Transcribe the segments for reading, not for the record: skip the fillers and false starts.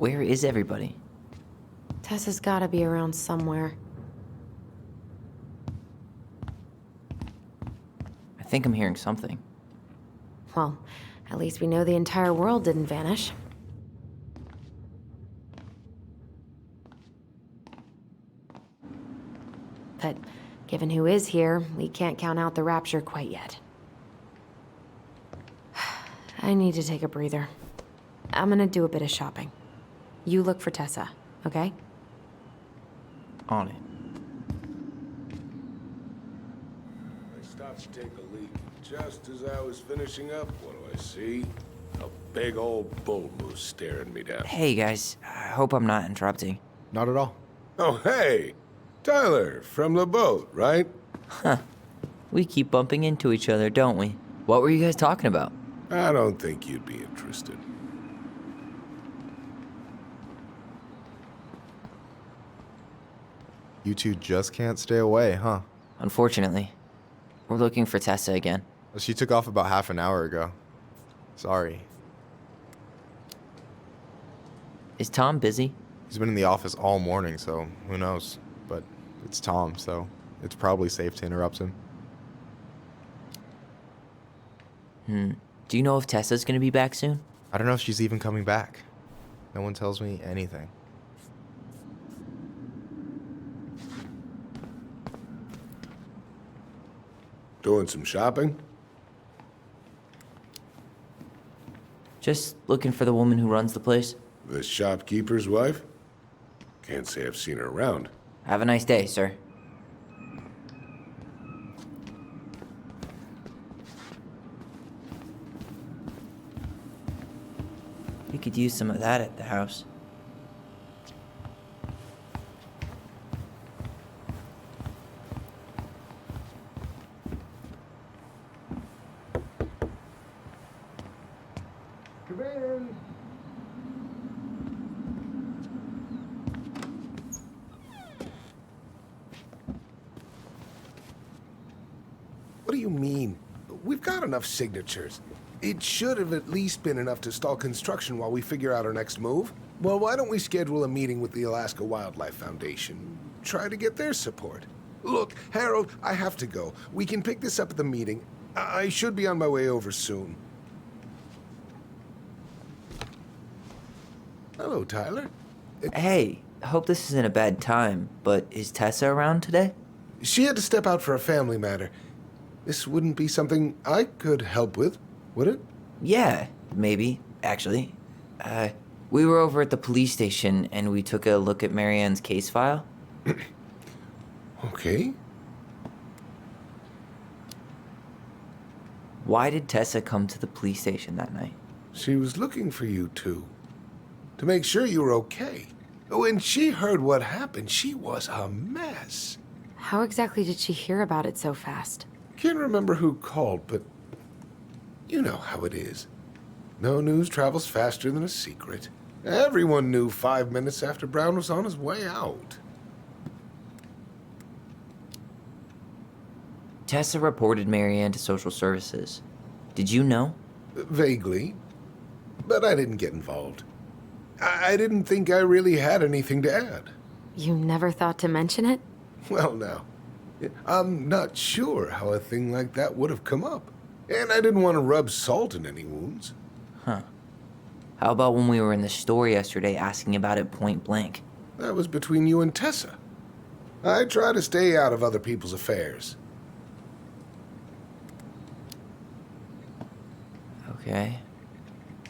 Where is everybody? Tessa's gotta be around somewhere. I think I'm hearing something. Well, at least we know the entire world didn't vanish. But given who is here, we can't count out the rapture quite yet. I need to take a breather. I'm gonna do a bit of shopping. You look for Tessa, okay? On it. I stopped to take a leak. Just as I was finishing up, what do I see? A big old bull moose staring me down. Hey guys, I hope I'm not interrupting. Not at all. Oh, hey! Tyler, from the boat, right? Huh. We keep bumping into each other, don't we? What were you guys talking about? I don't think you'd be interested. You two just can't stay away, huh? Unfortunately. We're looking for Tessa again. She took off about half an hour ago. Sorry. Is Tom busy? He's been in the office all morning, so who knows? But it's Tom, so it's probably safe to interrupt him. Do you know if Tessa's gonna be back soon? I don't know if she's even coming back. No one tells me anything. Doing some shopping? Just looking for the woman who runs the place. The shopkeeper's wife? Can't say I've seen her around. Have a nice day, sir. We could use some of that at the house. Come in. What do you mean? We've got enough signatures. It should have at least been enough to stall construction while we figure out our next move. Well, why don't we schedule a meeting with the Alaska Wildlife Foundation? Try to get their support. Look, Harold, I have to go. We can pick this up at the meeting. I should be on my way over soon. Hello, Tyler. Hey, I hope this isn't a bad time, but is Tessa around today? She had to step out for a family matter. This wouldn't be something I could help with, would it? Yeah, maybe, actually. We were over at the police station and we took a look at Marianne's case file. Okay. Why did Tessa come to the police station that night? She was looking for you two. To make sure you were okay. When she heard what happened, she was a mess. How exactly did she hear about it so fast? Can't remember who called, but you know how it is. No news travels faster than a secret. Everyone knew 5 minutes after Brown was on his way out. Tessa reported Marianne to social services. Did you know? Vaguely. But I didn't get involved. I didn't think I really had anything to add. You never thought to mention it? Well, now, I'm not sure how a thing like that would have come up. And I didn't want to rub salt in any wounds. Huh. How about when we were in the store yesterday asking about it point blank? That was between you and Tessa. I try to stay out of other people's affairs. Okay.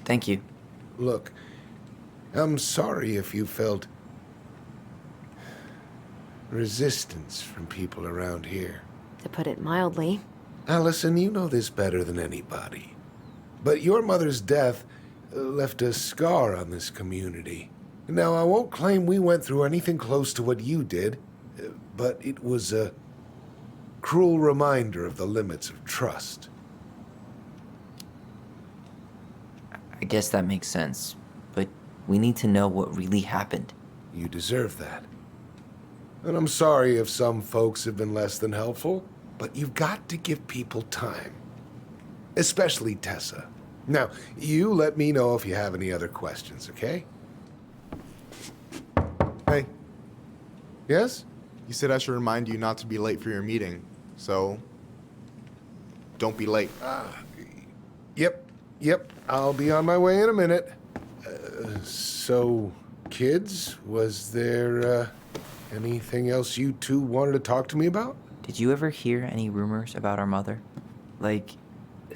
Thank you. Look, I'm sorry if you felt resistance from people around here. To put it mildly. Allison, you know this better than anybody. But your mother's death left a scar on this community. Now, I won't claim we went through anything close to what you did, but it was a cruel reminder of the limits of trust. I guess that makes sense, but we need to know what really happened. You deserve that. And I'm sorry if some folks have been less than helpful, but you've got to give people time. Especially Tessa. Now, you let me know if you have any other questions, okay? Yes? You said I should remind you not to be late for your meeting, so don't be late. Yep. I'll be on my way in a minute. So, kids, was there anything else you two wanted to talk to me about? Did you ever hear any rumors about our mother? Like,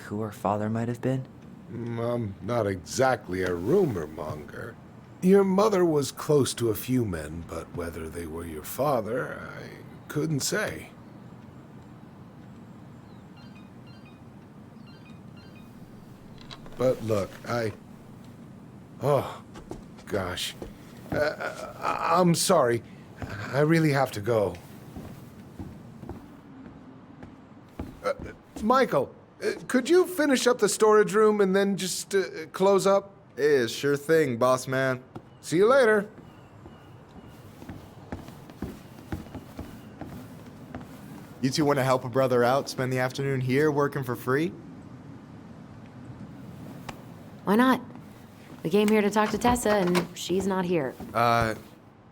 who her father might have been? I'm not exactly a rumor monger. Your mother was close to a few men, but whether they were your father, I couldn't say. But look, oh, gosh. I'm sorry. I really have to go. Michael, could you finish up the storage room and then just close up? Hey, sure thing, boss man. See you later. You two want to help a brother out, spend the afternoon here working for free? Why not? We came here to talk to Tessa, and she's not here.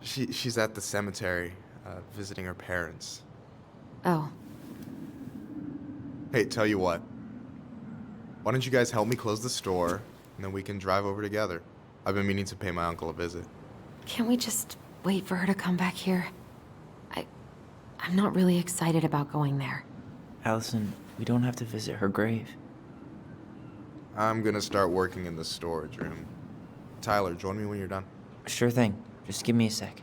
She's at the cemetery, visiting her parents. Oh, Hey, tell you what. Why don't you guys help me close the store, and then we can drive over together? I've been meaning to pay my uncle a visit. can't we just wait for her to come back here? I'm not really excited about going there. Allison, we don't have to visit her grave. I'm gonna start working in the storage room. Tyler, join me when you're done. Sure thing. Just give me a sec.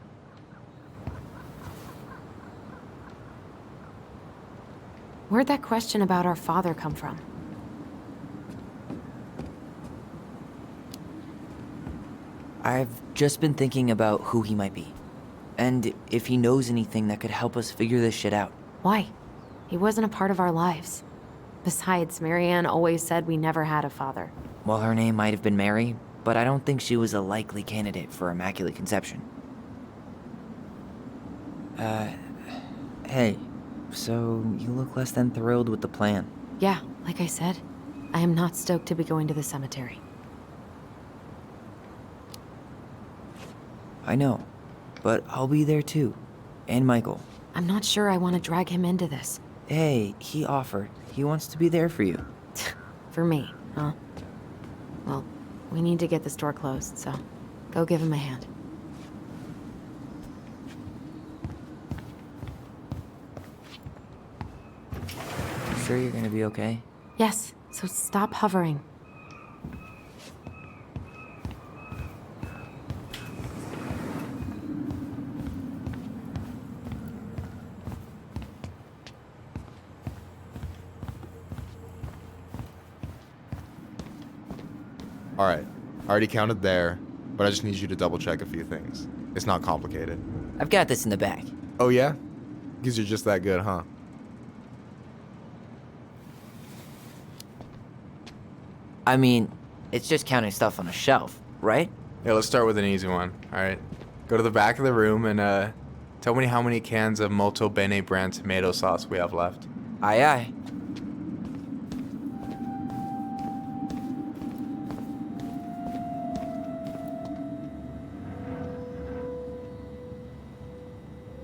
Where'd that question about our father come from? I've just been thinking about who he might be. And if he knows anything that could help us figure this shit out. Why? He wasn't a part of our lives. Besides, Marianne always said we never had a father. Well, her name might have been Mary, but I don't think she was a likely candidate for Immaculate Conception. Hey, so you look less than thrilled with the plan. Yeah, like I said, I am not stoked to be going to the cemetery. I know, but I'll be there too. And Michael. I'm not sure I want to drag him into this. Hey, he offered. He wants to be there for you. For me, huh? Well, we need to get the store closed, so go give him a hand. Sure you're gonna be okay? Yes, so stop hovering. Alright, I already counted there, but I just need you to double check a few things. It's not complicated. I've got this in the bag. Oh yeah? Because you're just that good, huh? I mean, it's just counting stuff on a shelf, right? Yeah, let's start with an easy one, alright? Go to the back of the room and tell me how many cans of Molto Bene brand tomato sauce we have left. Aye aye.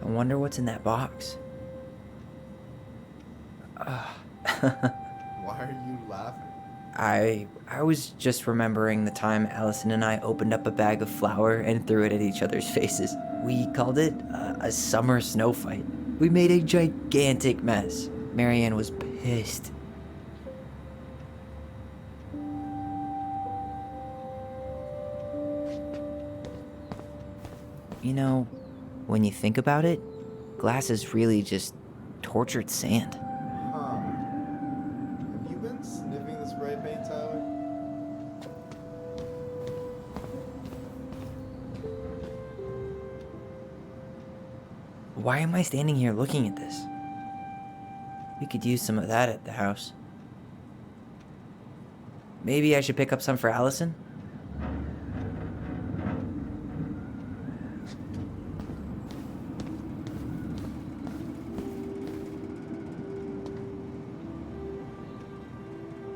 I wonder what's in that box. Why are you laughing? I was just remembering the time Allison and I opened up a bag of flour and threw it at each other's faces. We called it a summer snow fight. We made a gigantic mess. Marianne was pissed. You know, when you think about it, glass is really just tortured sand. Huh. Have you been sniffing the spray paint, Tyler? Why am I standing here looking at this? We could use some of that at the house. Maybe I should pick up some for Allison?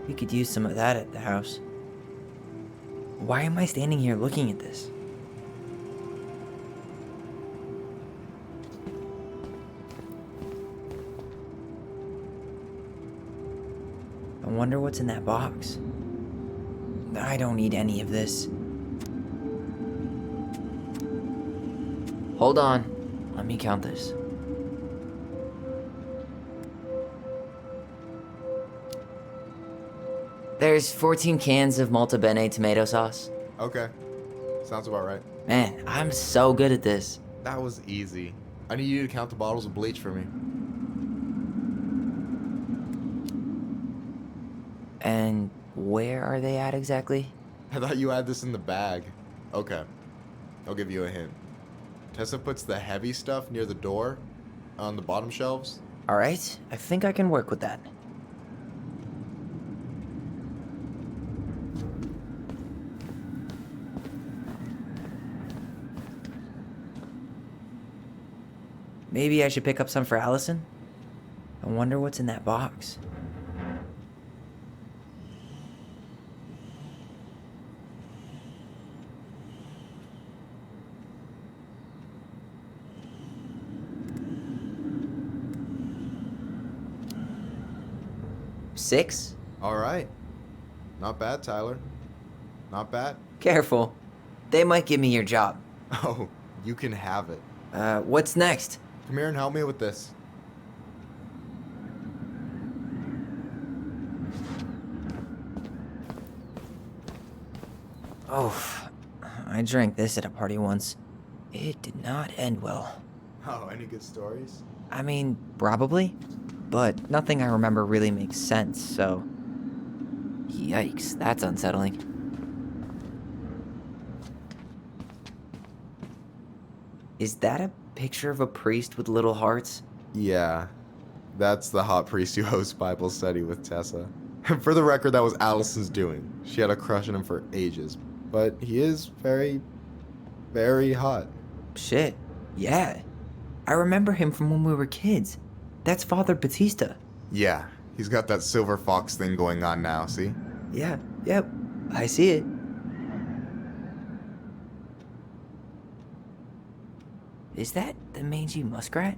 We could use some of that at the house. Why am I standing here looking at this? I wonder what's in that box. I don't need any of this. Hold on. Let me count this. There's 14 cans of Malta Bene tomato sauce. Okay. Sounds about right. Man, I'm so good at this. That was easy. I need you to count the bottles of bleach for me. And where are they at exactly? I thought you had this in the bag. Okay. I'll give you a hint. Tessa puts the heavy stuff near the door on the bottom shelves. Alright, I think I can work with that. Maybe I should pick up some for Allison? I wonder what's in that box. Six? All right. Not bad, Tyler. Not bad. Careful. They might give me your job. Oh, you can have it. What's next? Come here and help me with this. Oh, I drank this at a party once. It did not end well. Oh, any good stories? I mean, probably, but nothing I remember really makes sense, so... Yikes, that's unsettling. Is that a picture of a priest with little hearts? Yeah. That's the hot priest who hosts Bible study with Tessa. For the record, that was Allison's doing. She had a crush on him for ages. But he is very, very hot. Shit, yeah. I remember him from when we were kids. That's Father Batista. Yeah, he's got that silver fox thing going on now, see? Yeah, yep, I see it. Is that the mangy muskrat?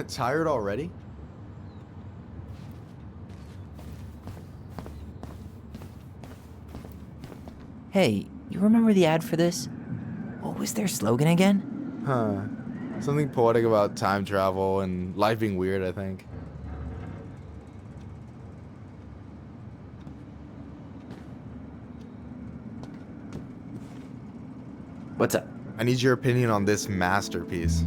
Tired already? Hey, you remember the ad for this? What was their slogan again? Huh. Something poetic about time travel and life being weird, I think. What's up? I need your opinion on this masterpiece.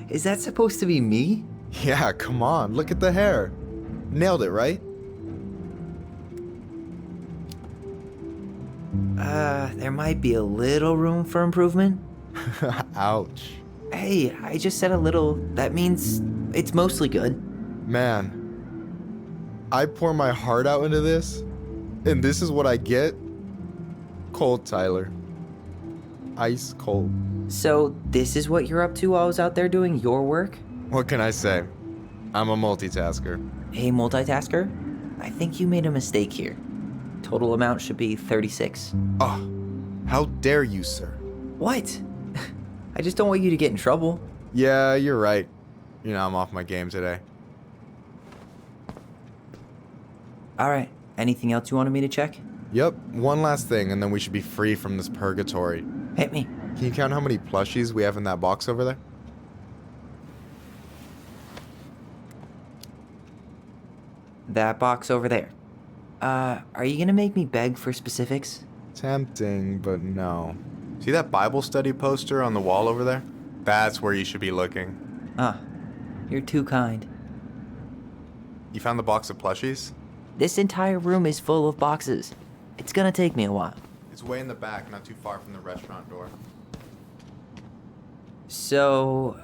Is that supposed to be me? Yeah, come on, look at the hair. Nailed it, right? There might be a little room for improvement. Ouch. Hey, I just said a little. That means it's mostly good. Man, I pour my heart out into this, and this is what I get? Cold, Tyler. Ice cold. So, this is what you're up to while I was out there doing your work? What can I say? I'm a multitasker. Hey, multitasker, I think you made a mistake here. Total amount should be 36. Oh, how dare you, sir? What? I just don't want you to get in trouble. Yeah, you're right. You know, I'm off my game today. Alright, anything else you wanted me to check? Yep, one last thing, and then we should be free from this purgatory. Hit me. Can you count how many plushies we have in that box over there? That box over there. Are you gonna make me beg for specifics? Tempting, but no. See that Bible study poster on the wall over there? That's where you should be looking. Ah, you're too kind. You found the box of plushies? This entire room is full of boxes. It's gonna take me a while. It's way in the back, not too far from the restaurant door. So...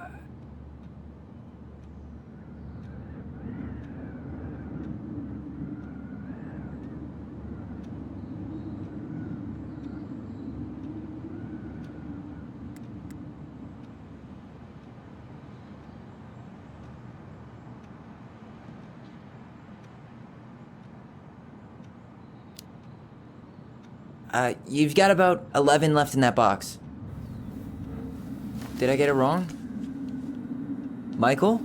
You've got about 11 left in that box. Did I get it wrong? Michael?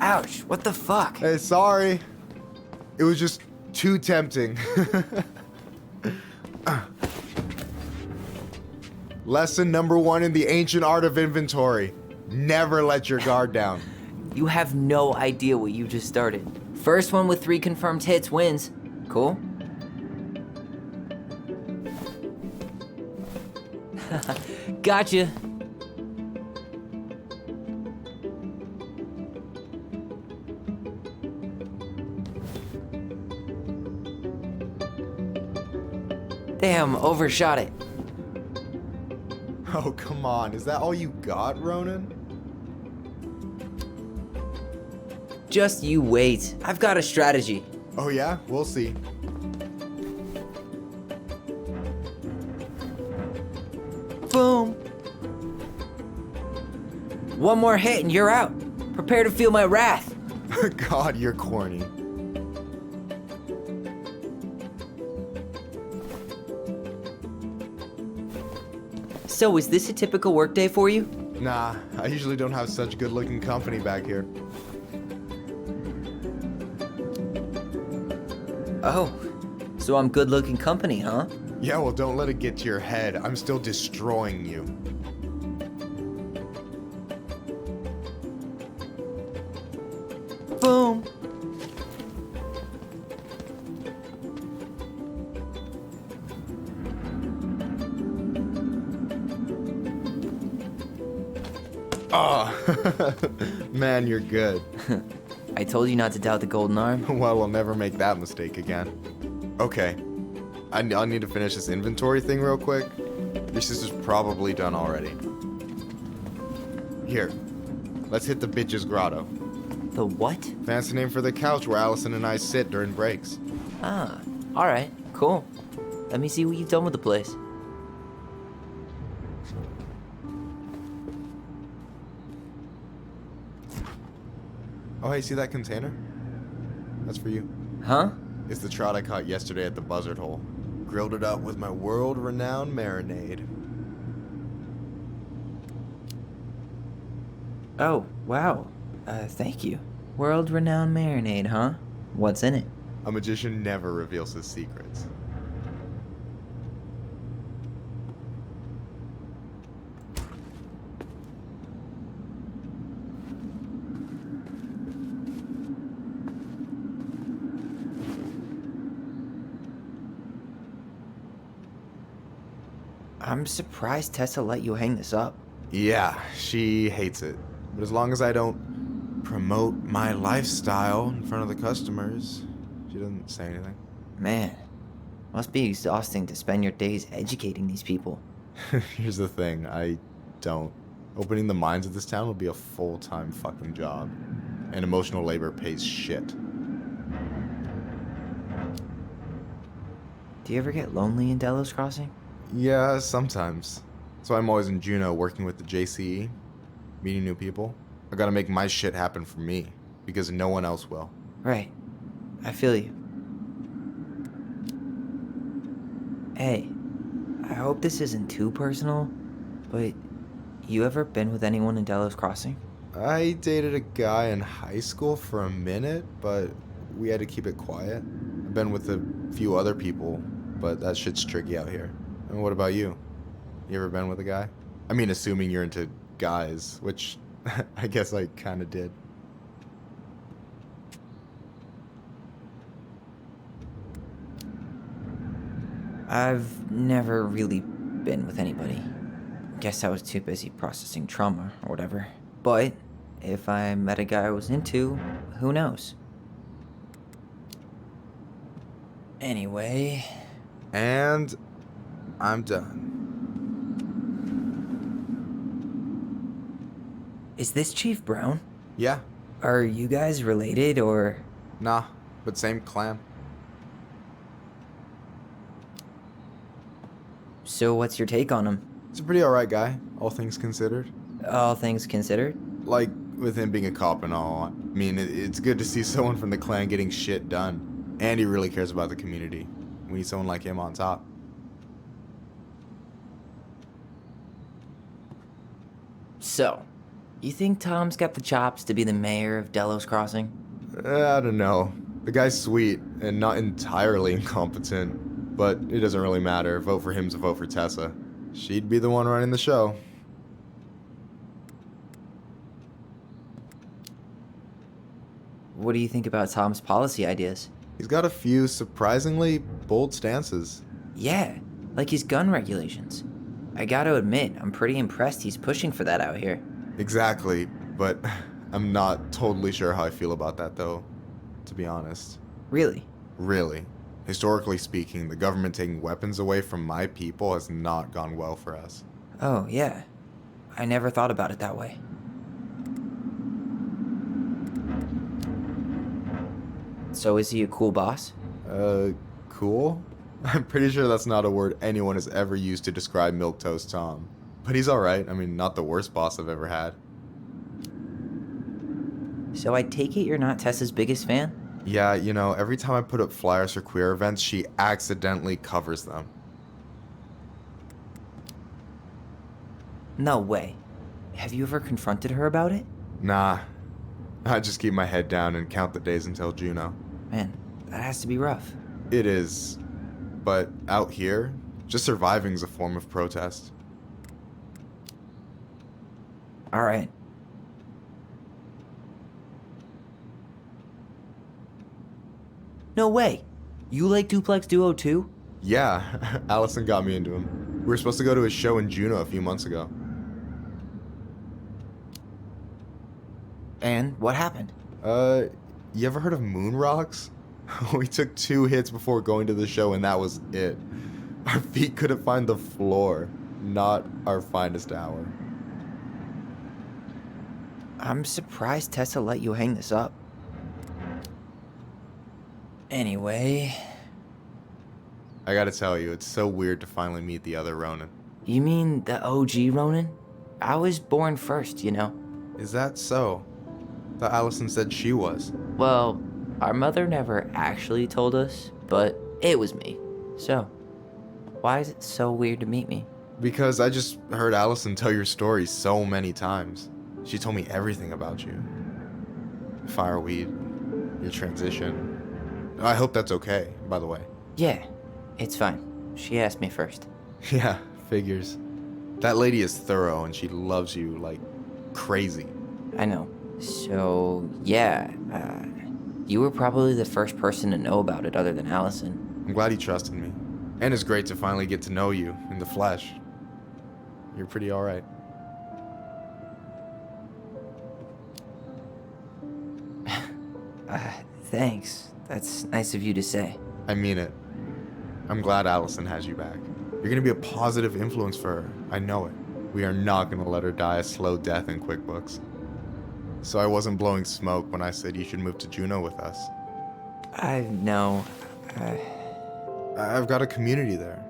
Ouch, what the fuck? Hey, sorry. It was just too tempting. Lesson number 1 in the ancient art of inventory. Never let your guard down. You have no idea what you just started. First one with 3 confirmed hits wins. Cool? Gotcha. Damn, overshot it. Oh, come on. Is that all you got, Ronan? Just you wait. I've got a strategy. Oh, yeah? We'll see. Boom. One more hit and you're out. Prepare to feel my wrath. God, you're corny. So, is this a typical workday for you? Nah, I usually don't have such good-looking company back here. Oh, so I'm good-looking company, huh? Yeah, well, don't let it get to your head. I'm still destroying you. Boom. Oh, man, you're good. I told you not to doubt the golden arm. Well, we'll never make that mistake again. Okay. I need to finish this inventory thing real quick. This is probably done already. Here. Let's hit the bitch's grotto. The what? Fancy name for the couch where Allison and I sit during breaks. Ah, alright, cool. Let me see what you've done with the place. Oh, hey, see that container? That's for you. Huh? It's the trout I caught yesterday at the buzzard hole. Grilled it up with my world-renowned marinade. Oh, wow. Thank you. World-renowned marinade, huh? What's in it? A magician never reveals his secrets. I'm surprised Tessa let you hang this up. Yeah, she hates it. But as long as I don't promote my lifestyle in front of the customers, she doesn't say anything. Man, must be exhausting to spend your days educating these people. Here's the thing, I don't. Opening the mines of this town would be a full-time fucking job. And emotional labor pays shit. Do you ever get lonely in Delos Crossing? Yeah, sometimes. So I'm always in Juneau working with the JCE, meeting new people. I gotta make my shit happen for me, because no one else will. Right. I feel you. Hey, I hope this isn't too personal, but you ever been with anyone in Delos Crossing? I dated a guy in high school for a minute, but we had to keep it quiet. I've been with a few other people, but that shit's tricky out here. And what about you? You ever been with a guy? I mean, assuming you're into guys, which I guess I kind of did. I've never really been with anybody. Guess I was too busy processing trauma or whatever. But if I met a guy I was into, who knows? Anyway... And I'm done. Is this Chief Brown? Yeah, Are you guys related, or...? nah, but same clan. So what's your take on him? He's a pretty alright guy, all things considered. All things considered? Like, with him being a cop and all, I mean, it's good to see someone from the clan getting shit done. And he really cares about the community. We need someone like him on top. So, you think Tom's got the chops to be the mayor of Delos Crossing? I don't know. The guy's sweet and not entirely incompetent, but it doesn't really matter. Vote for him's a vote for Tessa. She'd be the one running the show. What do you think about Tom's policy ideas? He's got a few surprisingly bold stances. Yeah, like his gun regulations. I gotta admit, I'm pretty impressed he's pushing for that out here. Exactly, but I'm not totally sure how I feel about that though, to be honest. Really? Really. Historically speaking, the government taking weapons away from my people has not gone well for us. Oh, yeah. I never thought about it that way. So is he a cool boss? Cool? I'm pretty sure that's not a word anyone has ever used to describe Milquetoast Tom. But he's alright. I mean, not the worst boss I've ever had. So I take it you're not Tessa's biggest fan? Yeah, you know, every time I put up flyers for queer events, she accidentally covers them. No way. Have you ever confronted her about it? Nah. I just keep my head down and count the days until Juno. Man, that has to be rough. It is. But out here, just surviving's a form of protest. Alright. No way! You like Duplex Duo too? Yeah, Allison got me into him. We were supposed to go to his show in Juneau a few months ago. And what happened? You ever heard of Moon Rocks? We took 2 hits before going to the show and that was it. Our feet couldn't find the floor. Not our finest hour. I'm surprised Tessa let you hang this up. Anyway... I gotta tell you, it's so weird to finally meet the other Ronin. You mean the OG Ronin? I was born first, you know. Is that so? Thought Allison said she was. Well, our mother never actually told us, but it was me. So, why is it so weird to meet me? Because I just heard Allison tell your story so many times. She told me everything about you. Fireweed, your transition. I hope that's okay, by the way. Yeah, it's fine. She asked me first. Yeah, figures. That lady is thorough and she loves you like crazy. I know. So, yeah, you were probably the first person to know about it other than Allison. I'm glad he trusted me. And it's great to finally get to know you in the flesh. You're pretty alright. Thanks. That's nice of you to say. I mean it. I'm glad Allison has you back. You're gonna be a positive influence for her. I know it. We are not gonna let her die a slow death in QuickBooks. So I wasn't blowing smoke when I said you should move to Juneau with us. I know. I've got a community there.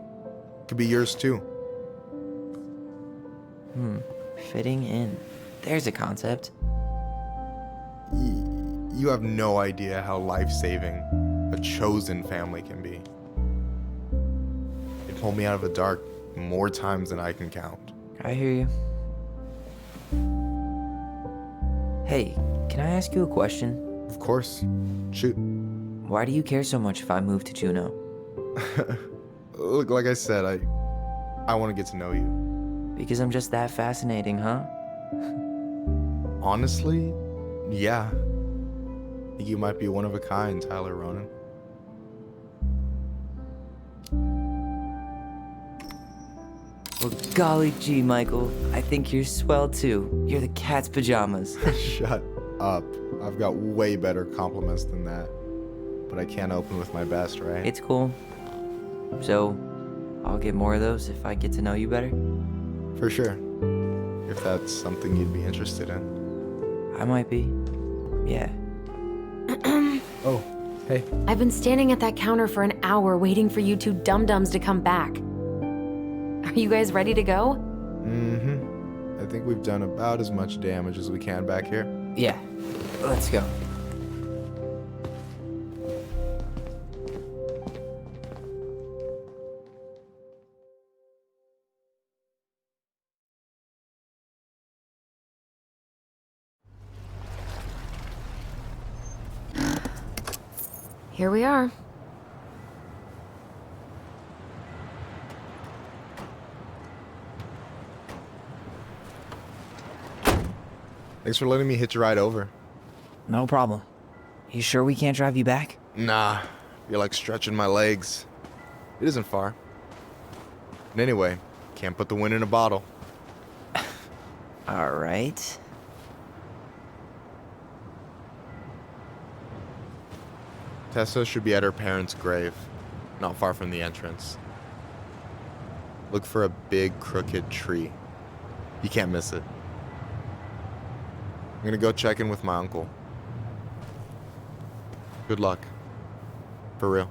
Could be yours too. Fitting in. There's a concept. You have no idea how life-saving a chosen family can be. It pulled me out of the dark more times than I can count. I hear you. Hey, can I ask you a question? Of course. Shoot. Why do you care so much if I move to Juneau? Look, like I said, I want to get to know you. Because I'm just that fascinating, huh? Honestly, yeah. I think you might be one of a kind, Tyler Ronan. Well, golly gee, Michael. I think you're swell too. You're the cat's pajamas. Shut up. I've got way better compliments than that. But I can't open with my best, right? It's cool. So, I'll get more of those if I get to know you better? For sure. If that's something you'd be interested in. I might be. Yeah. Oh, hey. I've been standing at that counter for an hour waiting for you two dum-dums to come back. Are you guys ready to go? Mm-hmm. I think we've done about as much damage as we can back here. Yeah. Let's go. Here we are. Thanks for letting me hitch a ride over. No problem. You sure we can't drive you back? Nah, you're like stretching my legs. It isn't far. And anyway, can't put the wind in a bottle. All right. Tessa should be at her parents' grave, not far from the entrance. Look for a big crooked tree. You can't miss it. I'm gonna go check in with my uncle. Good luck. For real.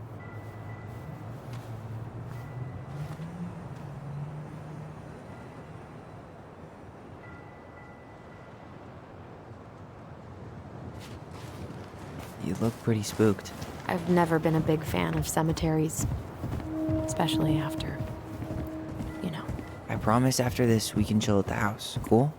You look pretty spooked. I've never been a big fan of cemeteries. Especially after, you know. I promise after this we can chill at the house. Cool?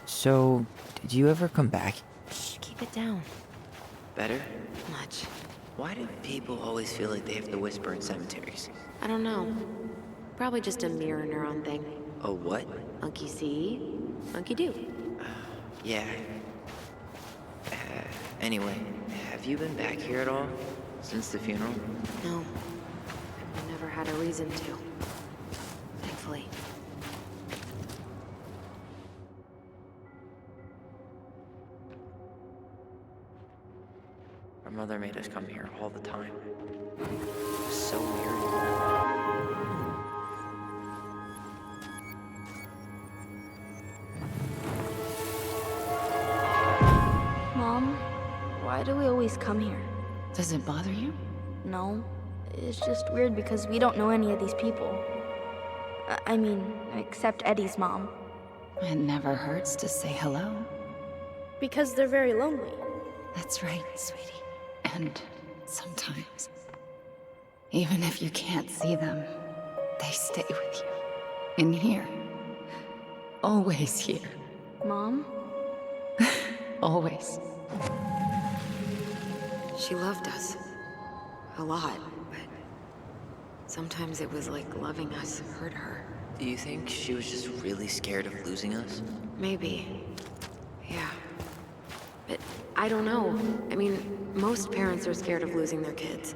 So, did you ever come back? Shh, keep it down. Better? Much. Why do people always feel like they have to whisper in cemeteries? I don't know. Probably just a mirror neuron thing. A what? Monkey see, monkey do. Yeah. Anyway, have you been back here at all? Since the funeral? No. I never had a reason to. Thankfully. Our mother made us come here all the time. It was so weird. Mom, why do we always come here? Does it bother you? No, it's just weird because we don't know any of these people. I mean, except Eddie's mom. It never hurts to say hello. Because they're very lonely. That's right, sweetie. And sometimes, even if you can't see them, they stay with you. In here. Always here. Mom? Always. She loved us. A lot, but sometimes it was like loving us hurt her. Do you think she was just really scared of losing us? Maybe. Yeah. But I don't know. I mean, most parents are scared of losing their kids.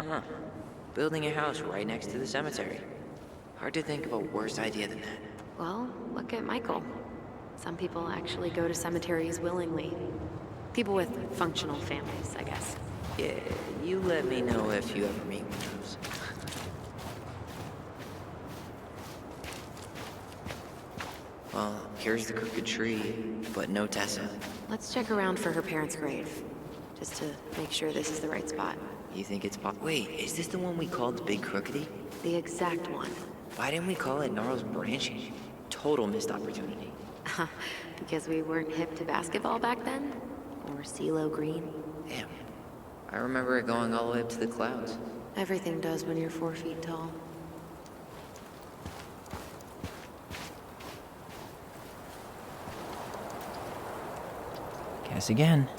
Huh. Building a house right next to the cemetery. Hard to think of a worse idea than that. Well, look at Michael. Some people actually go to cemeteries willingly. People with functional families, I guess. Yeah, you let me know if you ever meet one of those. Well, here's the crooked tree, but no Tessa. Let's check around for her parents' grave, just to make sure this is the right spot. You think it's Wait, is this the one we called Big Crookedy? The exact one. Why didn't we call it Gnarls Branching? Total missed opportunity. Because we weren't hip to basketball back then? Or CeeLo Green? Damn. I remember it going all the way up to the clouds. Everything does when you're 4 feet tall. Guess again.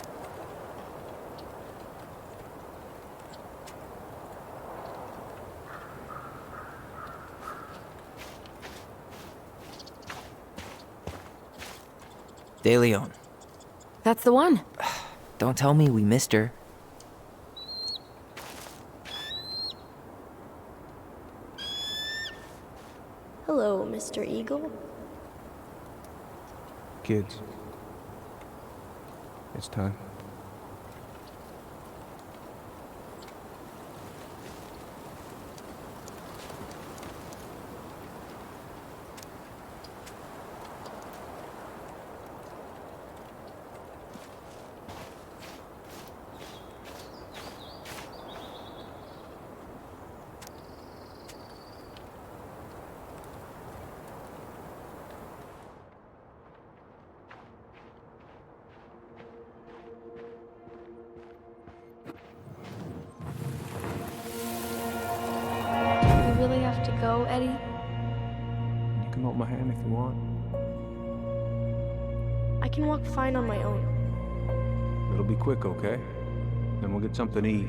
De Leon. That's the one. Don't tell me we missed her. Hello, Mr. Eagle. Kids, it's time. We really have to go, Eddie? You can hold my hand if you want. I can walk fine on my own. It'll be quick, okay? Then we'll get something to eat.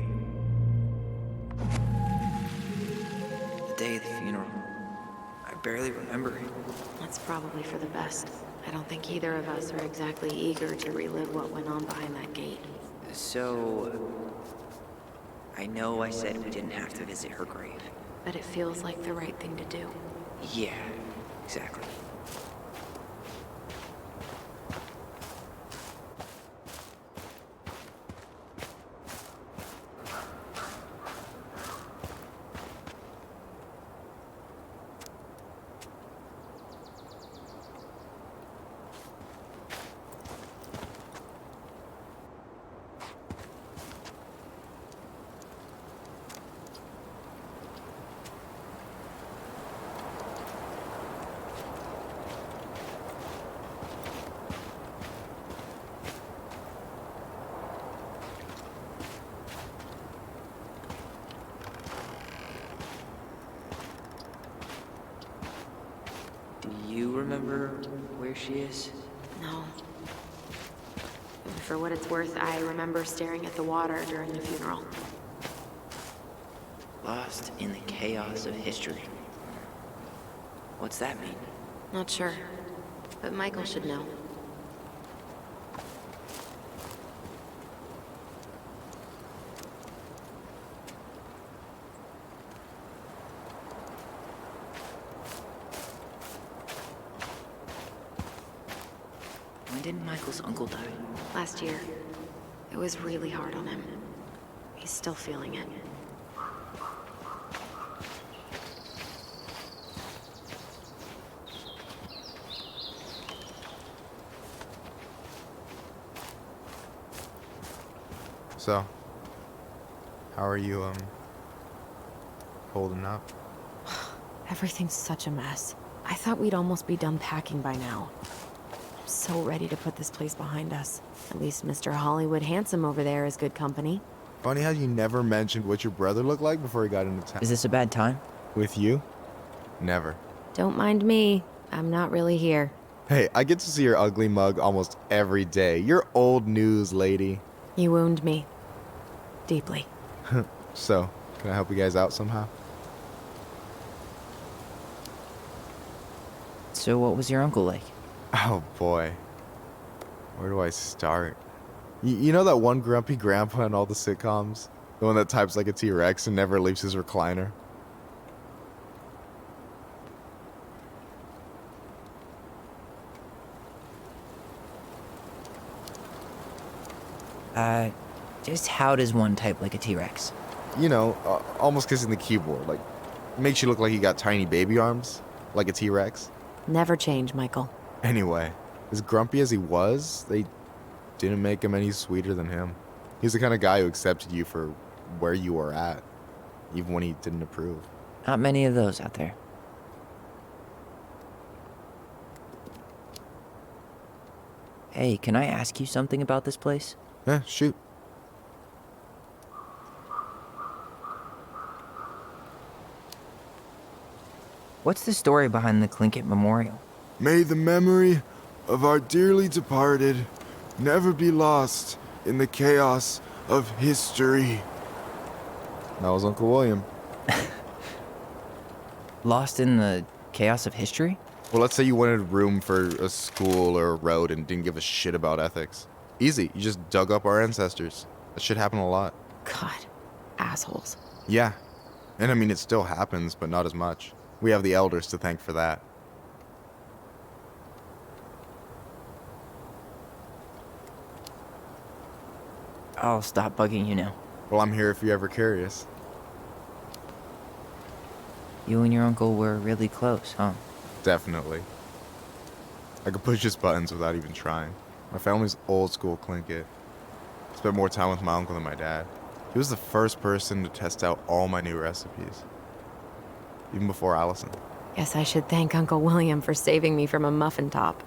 The day of the funeral. I barely remember it. That's probably for the best. I don't think either of us are exactly eager to relive what went on behind that gate. So, I know I said we didn't have to visit her grave. But it feels like the right thing to do. Yeah, exactly. Do you remember where she is? No. For what it's worth, I remember staring at the water during the funeral. Lost in the chaos of history. What's that mean? Not sure. But Michael should know. When did Michael's uncle die? Last year. It was really hard on him. He's still feeling it. So, how are you, holding up? Everything's such a mess. I thought we'd almost be done packing by now. I'm so ready to put this place behind us. At least Mr. Hollywood Handsome over there is good company. Funny how you never mentioned what your brother looked like before he got into town. Is this a bad time? With you? Never. Don't mind me. I'm not really here. Hey, I get to see your ugly mug almost every day. You're old news, lady. You wound me. Deeply. So, can I help you guys out somehow? So what was your uncle like? Oh boy. Where do I start? You know that one grumpy grandpa in all the sitcoms? The one that types like a T-Rex and never leaves his recliner? Just how does one type like a T-Rex? You know, almost kissing the keyboard. Like, makes you look like you got tiny baby arms, like a T-Rex. Never change, Michael. Anyway, as grumpy as he was, they didn't make him any sweeter than him. He's the kind of guy who accepted you for where you were at, even when he didn't approve. Not many of those out there. Hey, can I ask you something about this place? Yeah, shoot. What's the story behind the Tlingit Memorial? May the memory of our dearly departed never be lost in the chaos of history. That was Uncle William. Lost in the chaos of history? Well, let's say you wanted room for a school or a road and didn't give a shit about ethics. Easy, you just dug up our ancestors. That shit happened a lot. God, assholes. Yeah, and I mean, it still happens, but not as much. We have the elders to thank for that. I'll stop bugging you now. Well, I'm here if you're ever curious. You and your uncle were really close, huh? Definitely. I could push his buttons without even trying. My family's old school Clinkit. Spent more time with my uncle than my dad. He was the first person to test out all my new recipes. Even before Allison. Guess I should thank Uncle William for saving me from a muffin top.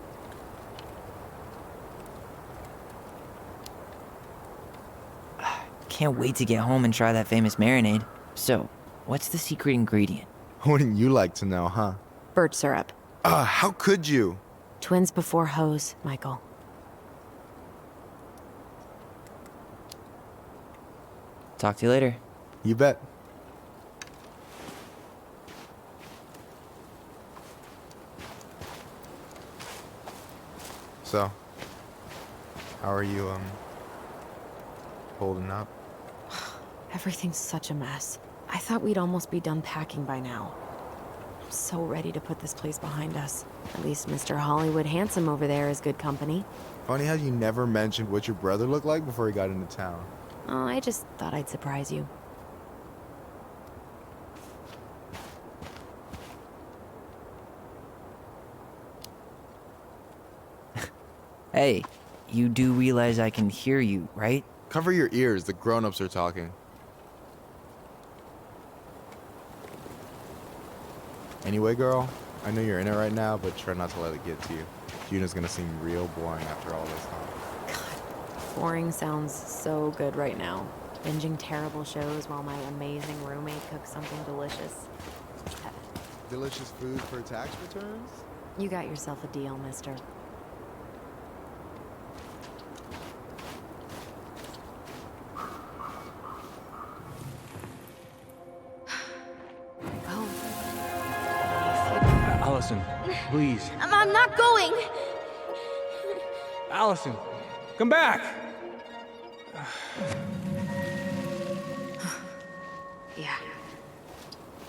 Can't wait to get home and try that famous marinade. So, what's the secret ingredient? Wouldn't you like to know, huh? Birch syrup. How could you? Twins before hoes, Michael. Talk to you later. You bet. So, how are you, holding up? Everything's such a mess. I thought we'd almost be done packing by now. I'm so ready to put this place behind us. At least Mr. Hollywood Handsome over there is good company. Funny how you never mentioned what your brother looked like before he got into town. Oh, I just thought I'd surprise you. Hey, you do realize I can hear you, right? Cover your ears, the grown-ups are talking. Anyway, girl, I know you're in it right now, but try not to let it get to you. Juna's gonna seem real boring after all this time. God, boring sounds so good right now. Binging terrible shows while my amazing roommate cooks something delicious. Delicious food for tax returns? You got yourself a deal, mister. Allison, please. I'm not going! Allison, come back! Yeah.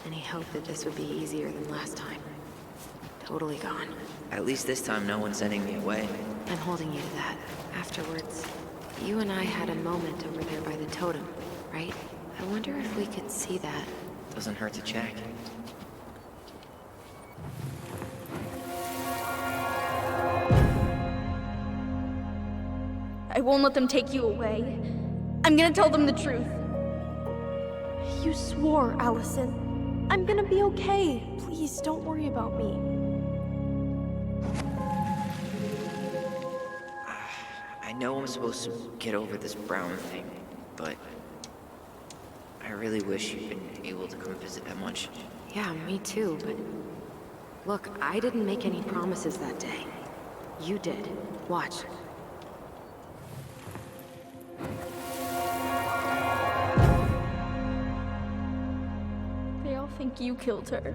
Any hope that this would be easier than last time? Totally gone. At least this time no one's sending me away. I'm holding you to that. Afterwards, you and I had a moment over there by the totem, right? I wonder if we could see that. Doesn't hurt to check. I won't let them take you away. I'm gonna tell them the truth. You swore, Allison. I'm gonna be okay. Please, don't worry about me. I know I'm supposed to get over this Brown thing, but I really wish you'd been able to come visit that much. Yeah, me too, but... Look, I didn't make any promises that day. You did. Watch. They all think you killed her.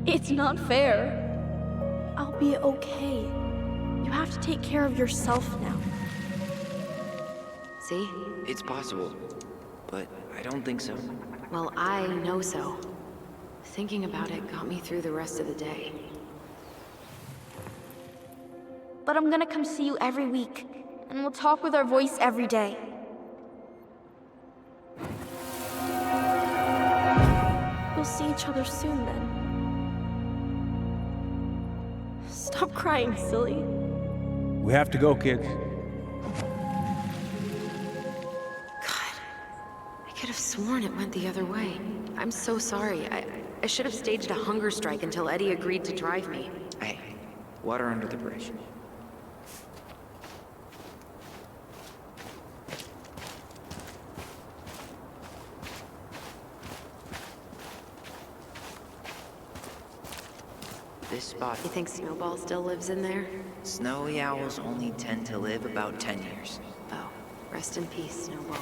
It's not fair. I'll be okay. You have to take care of yourself now. See? It's possible, but I don't think so. Well, I know so. Thinking about it got me through the rest of the day. But I'm gonna come see you every week, and we'll talk with our voice every day. We'll see each other soon then. Stop crying, silly. We have to go, kids. God, I could have sworn it went the other way. I'm so sorry. I should have staged a hunger strike until Eddie agreed to drive me. Hey, water under the bridge. this spot. You think Snowball still lives in there? Snowy owls only tend to live about 10 years. Oh, rest in peace, Snowball.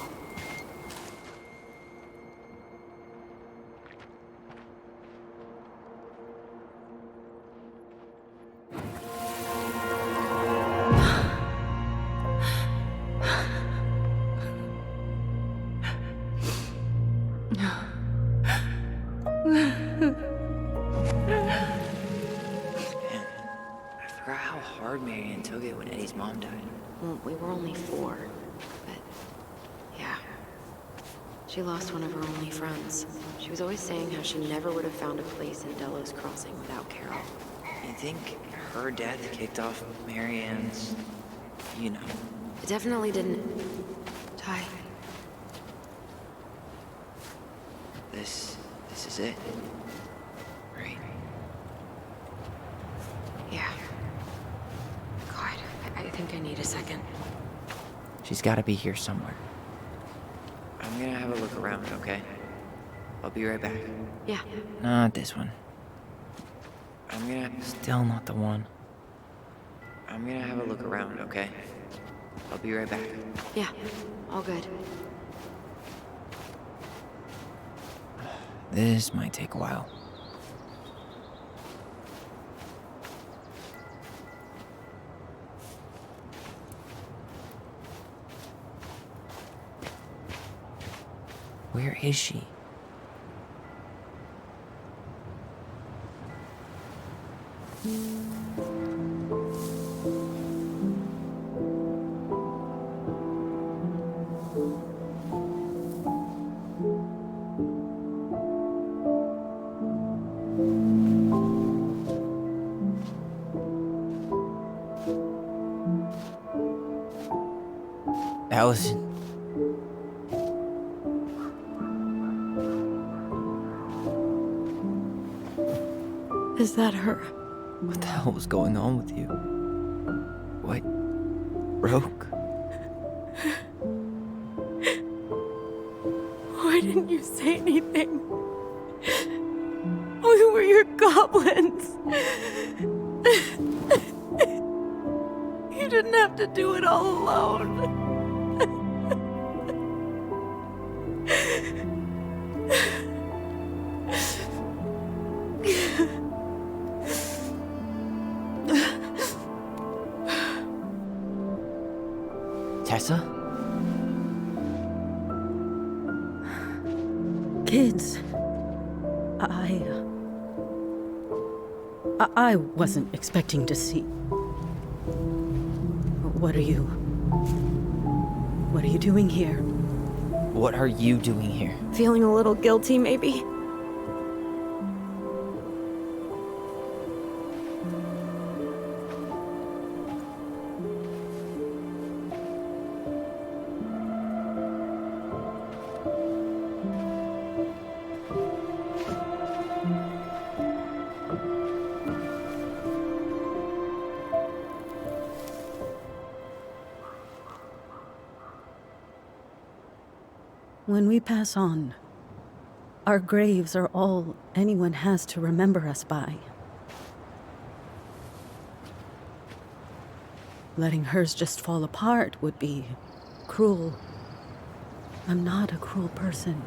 I forgot how hard Marianne took it when Eddie's mom died. Well, we were only 4, but yeah. She lost one of her only friends. She was always saying how she never would have found a place in Delos Crossing without Carol. You think her death kicked off Marianne's, you know? It definitely didn't. Ty. This is it. Right? Yeah. God, I think I need a second. She's gotta be here somewhere. I'm gonna have a look around, okay? I'll be right back. Yeah. Not this one. Still not the one. I'm gonna have a look around, okay? I'll be right back. Yeah. All good. This might take a while. Where is she? Allison. Is that her? What the hell was going on with you? What broke? Why didn't you say anything? We were your goblins. You didn't have to do it all alone. Tessa? Kids, I wasn't expecting to see. What are you doing here? What are you doing here? Feeling a little guilty, maybe? When we pass on, our graves are all anyone has to remember us by. Letting hers just fall apart would be cruel. I'm not a cruel person.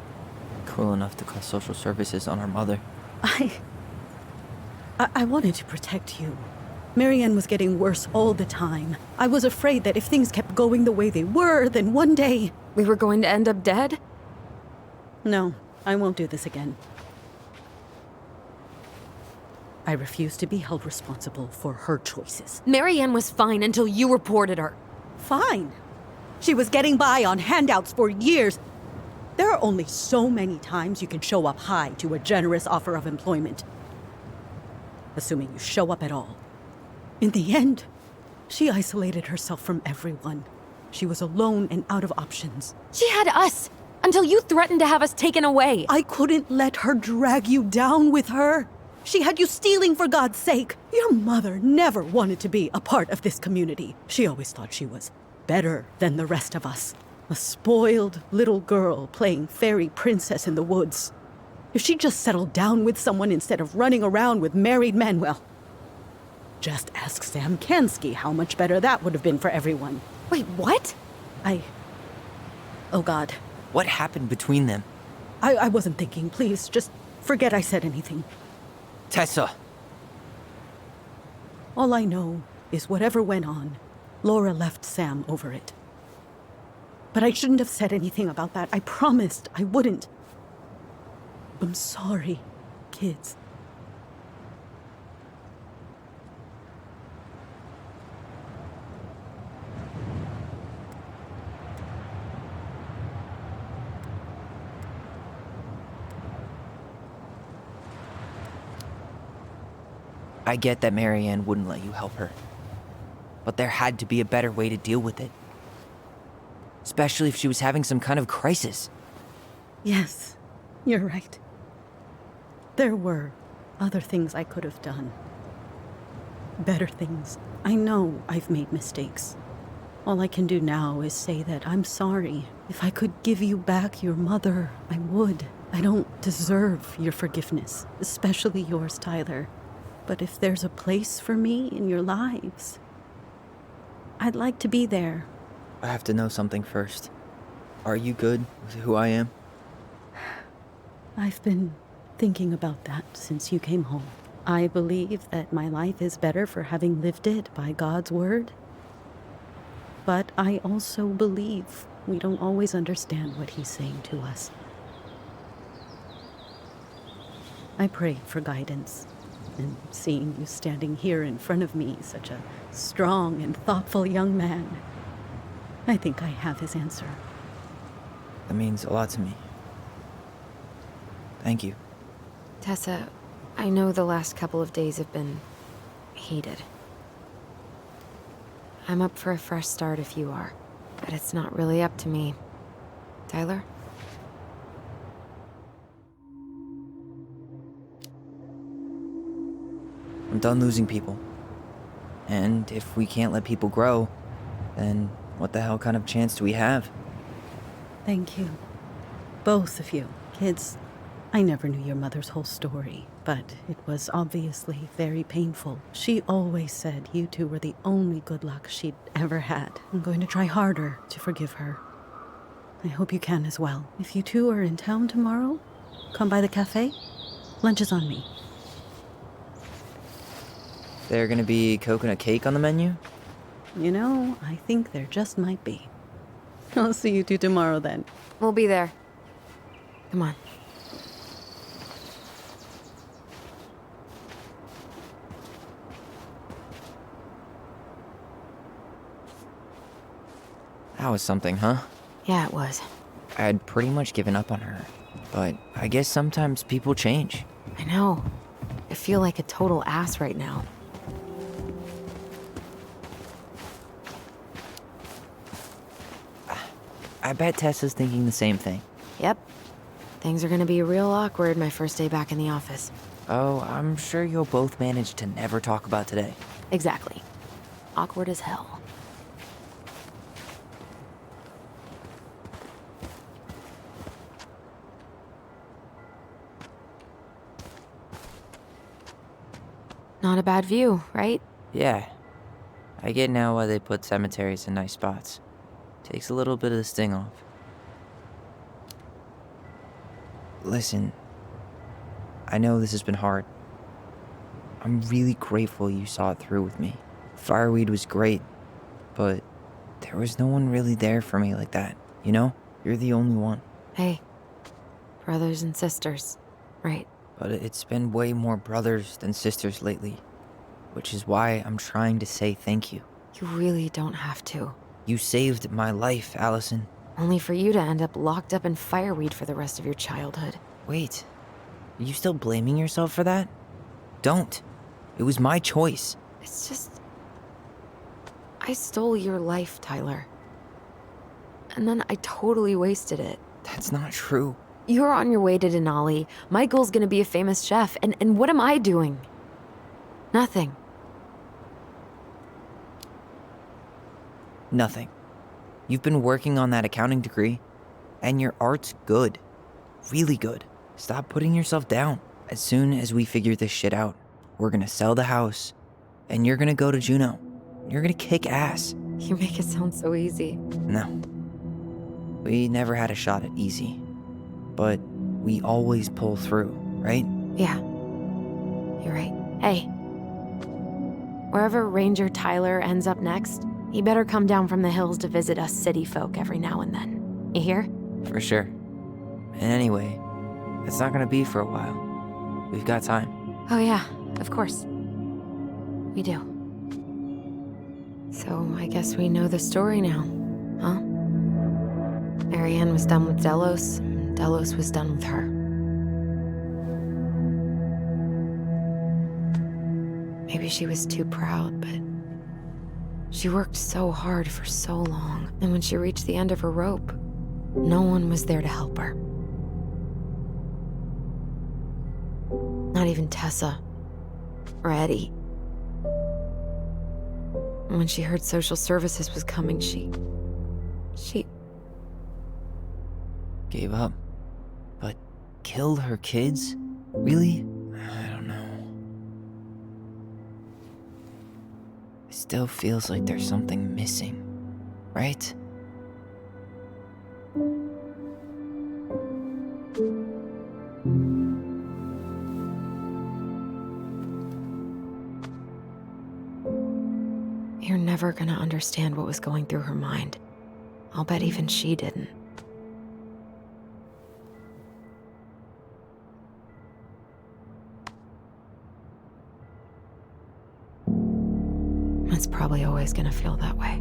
Cruel enough to call social services on our mother. I wanted to protect you. Marianne was getting worse all the time. I was afraid that if things kept going the way they were, then one day... We were going to end up dead? No, I won't do this again. I refuse to be held responsible for her choices. Marianne was fine until you reported her. Fine. She was getting by on handouts for years. There are only so many times you can show up high to a generous offer of employment. Assuming you show up at all. In the end, she isolated herself from everyone. She was alone and out of options. She had us! Until you threatened to have us taken away. I couldn't let her drag you down with her. She had you stealing for God's sake. Your mother never wanted to be a part of this community. She always thought she was better than the rest of us. A spoiled little girl playing fairy princess in the woods. If she just settled down with someone instead of running around with married men, well, Just ask Sam Kansky how much better that would have been for everyone. Wait, what? Oh God. What happened between them? I wasn't thinking. Please, just forget I said anything. Tessa! All I know is whatever went on, Laura left Sam over it. But I shouldn't have said anything about that. I promised I wouldn't. I'm sorry, kids. I get that Marianne wouldn't let you help her. But there had to be a better way to deal with it. Especially if she was having some kind of crisis. Yes, you're right. There were other things I could have done. Better things. I know I've made mistakes. All I can do now is say that I'm sorry. If I could give you back your mother, I would. I don't deserve your forgiveness, especially yours, Tyler. But if there's a place for me in your lives, I'd like to be there. I have to know something first. Are you good with who I am? I've been thinking about that since you came home. I believe that my life is better for having lived it by God's word. But I also believe we don't always understand what he's saying to us. I pray for guidance. And seeing you standing here in front of me, such a strong and thoughtful young man, I think I have his answer. That means a lot to me. Thank you. Tessa, I know the last couple of days have been heated. I'm up for a fresh start if you are, but it's not really up to me. Tyler? I'm done losing people. And if we can't let people grow, then what the hell kind of chance do we have? Thank you. Both of you. Kids, I never knew your mother's whole story, but it was obviously very painful. She always said you two were the only good luck she'd ever had. I'm going to try harder to forgive her. I hope you can as well. If you two are in town tomorrow, come by the cafe. Lunch is on me. There gonna be coconut cake on the menu? You know, I think there just might be. I'll see you two tomorrow then. We'll be there. Come on. That was something, huh? Yeah, it was. I had pretty much given up on her. But I guess sometimes people change. I know. I feel like a total ass right now. I bet Tessa's thinking the same thing. Yep. Things are gonna be real awkward my first day back in the office. Oh, I'm sure you'll both manage to never talk about today. Exactly. Awkward as hell. Not a bad view, right? Yeah. I get now why they put cemeteries in nice spots. Takes a little bit of the sting off. Listen, I know this has been hard. I'm really grateful you saw it through with me. Fireweed was great, but there was no one really there for me like that, you know? You're the only one. Hey, brothers and sisters, right? But it's been way more brothers than sisters lately, which is why I'm trying to say thank you. You really don't have to. You saved my life, Allison. Only for you to end up locked up in fireweed for the rest of your childhood. Wait, are you still blaming yourself for that? Don't. It was my choice. It's just... I stole your life, Tyler. And then I totally wasted it. That's not true. You're on your way to Denali. Michael's gonna be a famous chef, and what am I doing? Nothing. Nothing. You've been working on that accounting degree, and your art's good. Really good. Stop putting yourself down. As soon as we figure this shit out, we're gonna sell the house, and you're gonna go to Juneau. You're gonna kick ass. You make it sound so easy. No. We never had a shot at easy. But we always pull through, right? Yeah. You're right. Hey. Wherever Ranger Tyler ends up next, he better come down from the hills to visit us city folk every now and then. You hear? For sure. And anyway, it's not gonna be for a while. We've got time. Oh yeah, of course. We do. So I guess we know the story now, huh? Marianne was done with Delos, and Delos was done with her. Maybe she was too proud, but she worked so hard for so long, and when she reached the end of her rope, no one was there to help her. Not even Tessa or Eddie. When she heard social services was coming, she Gave up. But killed her kids? Really? I don't know. It still feels like there's something missing, right? You're never gonna understand what was going through her mind. I'll bet even she didn't. It's probably always gonna feel that way.